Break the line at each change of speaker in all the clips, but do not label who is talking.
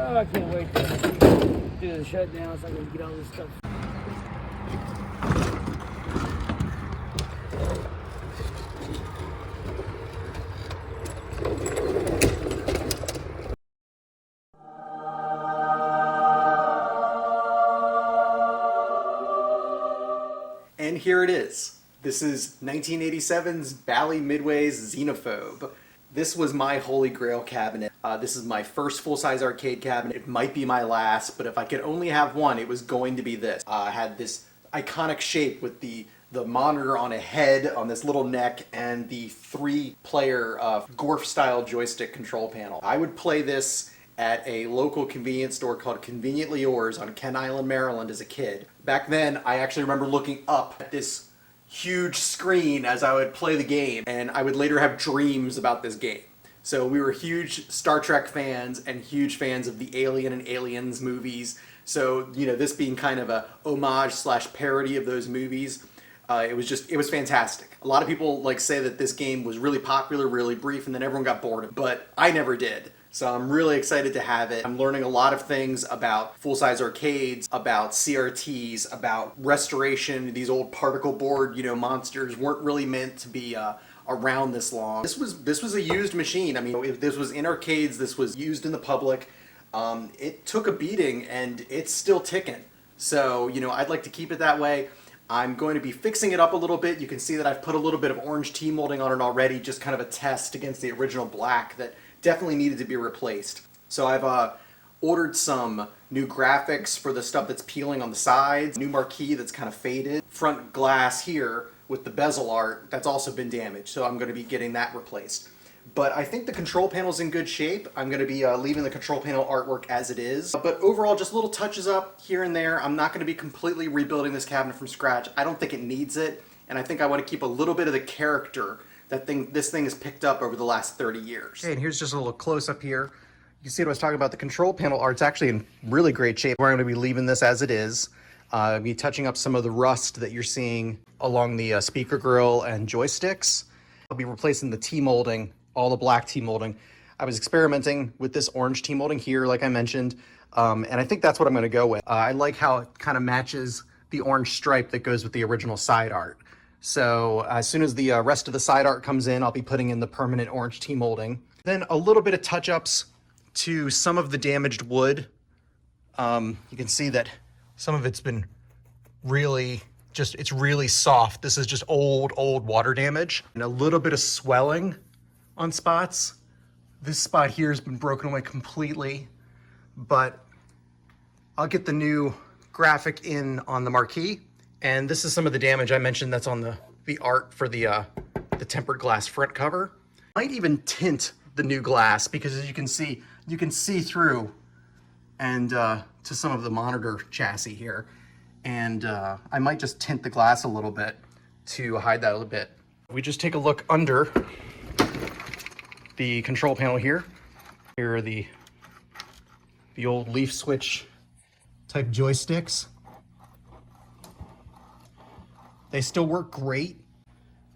Oh, I can't wait to do the shutdown so I can get all this stuff.
And here it is. This is 1987's Bally Midway's Xenophobe. This was my holy grail cabinet. This is my first full-size arcade cabinet. It might be my last, but if I could only have one, it was going to be this. I had this iconic shape with the monitor on a head on this little neck and the 3-player Gorf-style joystick control panel. I would play this at a local convenience store called Conveniently Yours on Kent Island, Maryland as a kid. Back then, I actually remember looking up at this huge screen as I would play the game, and I would later have dreams about this game. So we were huge Star Trek fans and huge fans of the Alien and Aliens movies. So, you know, this being kind of a homage / parody of those movies, it was fantastic. A lot of people say that this game was really popular, really brief, and then everyone got bored of it, but I never did. So I'm really excited to have it. I'm learning a lot of things about full-size arcades, about CRTs, about restoration. These old particle board, monsters weren't really meant to be around this long. This was a used machine. I mean, if this was in arcades, this was used in the public. It took a beating and it's still ticking. So, I'd like to keep it that way. I'm going to be fixing it up a little bit. You can see that I've put a little bit of orange tea molding on it already, just kind of a test against the original black that definitely needed to be replaced. So I've ordered some new graphics for the stuff that's peeling on the sides, new marquee that's kind of faded, front glass here with the bezel art that's also been damaged, so I'm going to be getting that replaced. But I think the control panel's in good shape. I'm going to be leaving the control panel artwork as it is. But overall, just little touches up here and there. I'm not going to be completely rebuilding this cabinet from scratch. I don't think it needs it, and I think I want to keep a little bit of the character this thing has picked up over the last 30 years. Okay, and here's just a little close-up here. You can see what I was talking about. The control panel art's actually in really great shape. We're going to be leaving this as it is. I'll be touching up some of the rust that you're seeing along the speaker grill and joysticks. I'll be replacing the T-molding, all the black T-molding. I was experimenting with this orange T-molding here, like I mentioned, and I think that's what I'm going to go with. I like how it kind of matches the orange stripe that goes with the original side art. So as soon as the rest of the side art comes in, I'll be putting in the permanent orange T-molding. Then a little bit of touch-ups to some of the damaged wood. You can see that some of it's been it's really soft. This is just old water damage. And a little bit of swelling on spots. This spot here has been broken away completely, but I'll get the new graphic in on the marquee. And this is some of the damage I mentioned that's on the art for the tempered glass front cover. Might even tint the new glass because as you can see through and to some of the monitor chassis here. And I might just tint the glass a little bit to hide that a little bit. We just take a look under the control panel here. Here are the old leaf switch type joysticks. They still work great.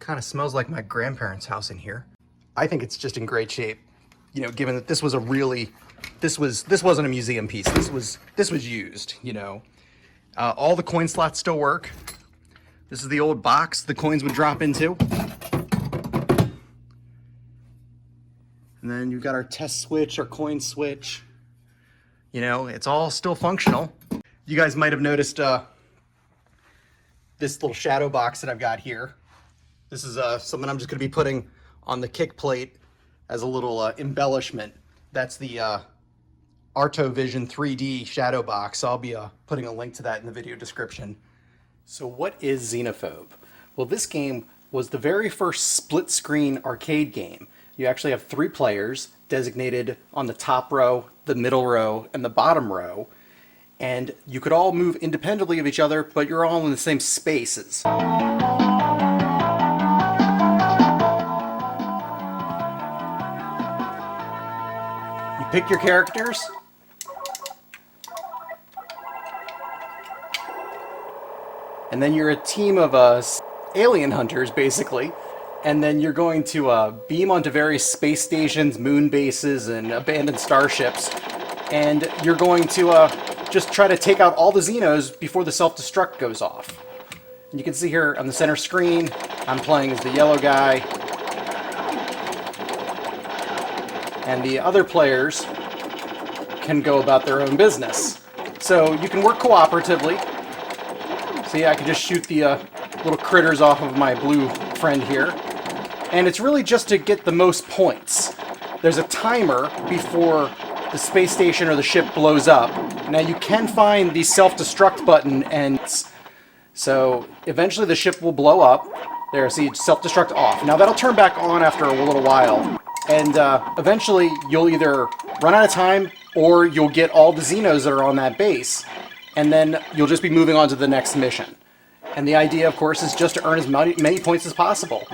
Kind of smells like my grandparents' house in here. I think it's just in great shape. Given that this was this wasn't a museum piece. This was used, All the coin slots still work. This is the old box the coins would drop into. And then you've got our test switch, our coin switch. It's all still functional. You guys might have noticed this little shadow box that I've got here. This is something I'm just going to be putting on the kick plate as a little embellishment. That's the Artovision 3D shadow box. I'll be putting a link to that in the video description. So what is Xenophobe? Well, this game was the very first split-screen arcade game. You actually have 3 players designated on the top row, the middle row, and the bottom row. And you could all move independently of each other, but you're all in the same spaces. You pick your characters. And then you're a team of alien hunters, basically. And then you're going to beam onto various space stations, moon bases, and abandoned starships and you're going to just try to take out all the Xenos before the self-destruct goes off. And you can see here on the center screen, I'm playing as the yellow guy, and the other players can go about their own business. So you can work cooperatively. See, I can just shoot the little critters off of my blue friend here. And it's really just to get the most points. There's a timer before the space station or the ship blows up. Now you can find the self-destruct button, and so eventually the ship will blow up. There, see, self-destruct off. Now that'll turn back on after a little while. And eventually you'll either run out of time or you'll get all the Xenos that are on that base. And then you'll just be moving on to the next mission. And the idea, of course, is just to earn as many points as possible.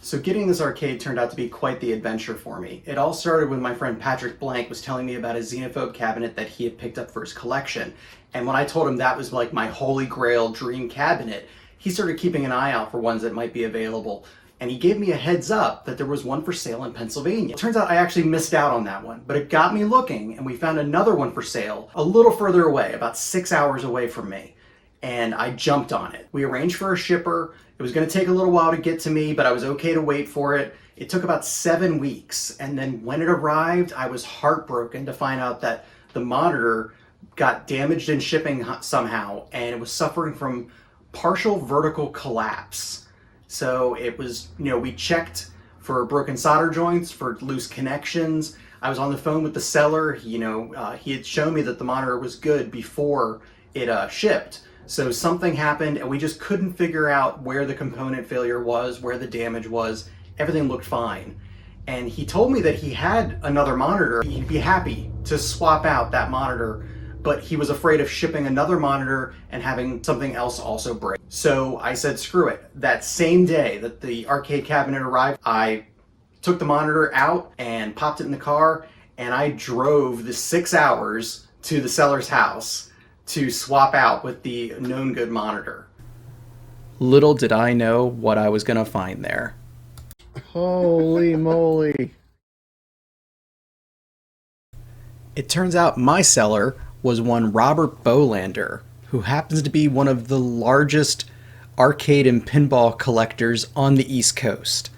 So getting this arcade turned out to be quite the adventure for me. It all started when my friend Patrick Blank was telling me about a Xenophobe cabinet that he had picked up for his collection. And when I told him that was like my holy grail dream cabinet, he started keeping an eye out for ones that might be available. And he gave me a heads up that there was one for sale in Pennsylvania. It turns out I actually missed out on that one, but it got me looking, and we found another one for sale a little further away, about 6 hours away from me. And I jumped on it. We arranged for a shipper. It was going to take a little while to get to me, but I was okay to wait for it. It took about 7 weeks, and then when it arrived, I was heartbroken to find out that the monitor got damaged in shipping somehow, and it was suffering from partial vertical collapse. So it was, we checked for broken solder joints, for loose connections. I was on the phone with the seller. He had shown me that the monitor was good before it shipped. So something happened, and we just couldn't figure out where the component failure was, where the damage was. Everything looked fine. And he told me that he had another monitor. He'd be happy to swap out that monitor, but he was afraid of shipping another monitor and having something else also break. So I said, screw it. That same day that the arcade cabinet arrived, I took the monitor out and popped it in the car, and I drove the 6 hours to the seller's house to swap out with the known good monitor. Little did I know what I was gonna find there.
Holy moly.
It turns out my seller was one Robert Bolander, who happens to be one of the largest arcade and pinball collectors on the East Coast.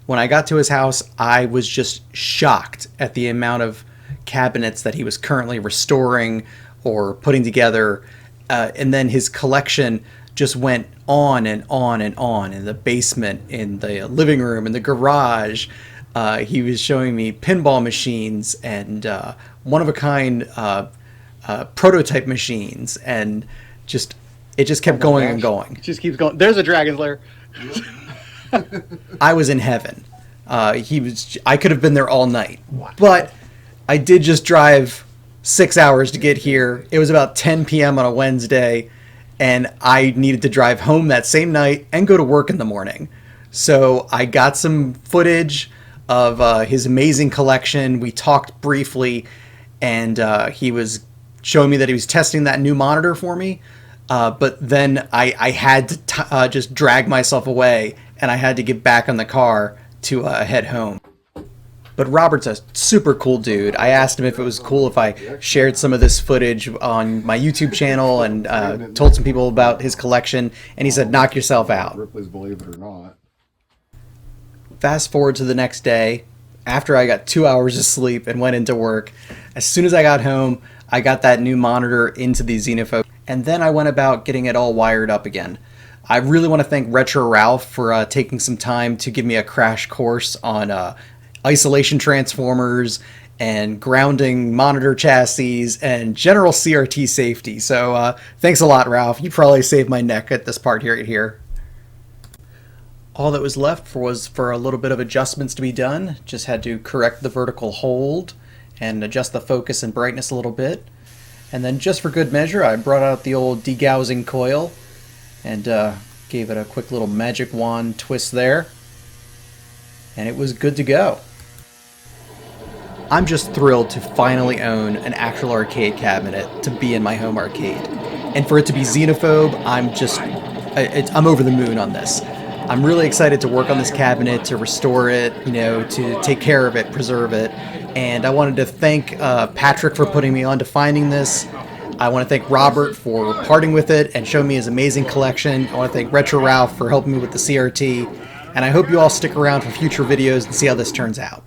When I got to his house, I was just shocked at the amount of cabinets that he was currently restoring or putting together, and then his collection just went on and on and on in the basement, in the living room, in the garage. He was showing me pinball machines and one-of-a-kind prototype machines, and it just kept going and going.
It just keeps going. There's a dragon's lair.
I was in heaven. I could have been there all night. Wow. But I did just drive 6 hours to get here. It was about 10 p.m. on a Wednesday, and I needed to drive home that same night and go to work in the morning. So I got some footage of his amazing collection. We talked briefly, and he was showing me that he was testing that new monitor for me. But then I had to just drag myself away, and I had to get back on the car to head home. But Robert's a super cool dude. I asked him if it was cool if I shared some of this footage on my YouTube channel and told some people about his collection, and he said, knock yourself out.
Ripley's Believe It or Not.
Fast forward to the next day, after I got 2 hours of sleep and went into work. As soon as I got home, I got that new monitor into the Xenophobe, and then I went about getting it all wired up again. I really want to thank Retro Ralph for taking some time to give me a crash course on isolation transformers and grounding monitor chassis and general CRT safety. So thanks a lot, Ralph. You probably saved my neck at this part here. All that was left was for a little bit of adjustments to be done. Just had to correct the vertical hold and adjust the focus and brightness a little bit. And then just for good measure, I brought out the old degaussing coil and gave it a quick little magic wand twist there. And it was good to go. I'm just thrilled to finally own an actual arcade cabinet to be in my home arcade. And for it to be Xenophobe, I'm over the moon on this. I'm really excited to work on this cabinet, to restore it, you know, to take care of it, preserve it. And I wanted to thank Patrick for putting me on to finding this. I want to thank Robert for parting with it and showing me his amazing collection. I want to thank Retro Ralph for helping me with the CRT. And I hope you all stick around for future videos and see how this turns out.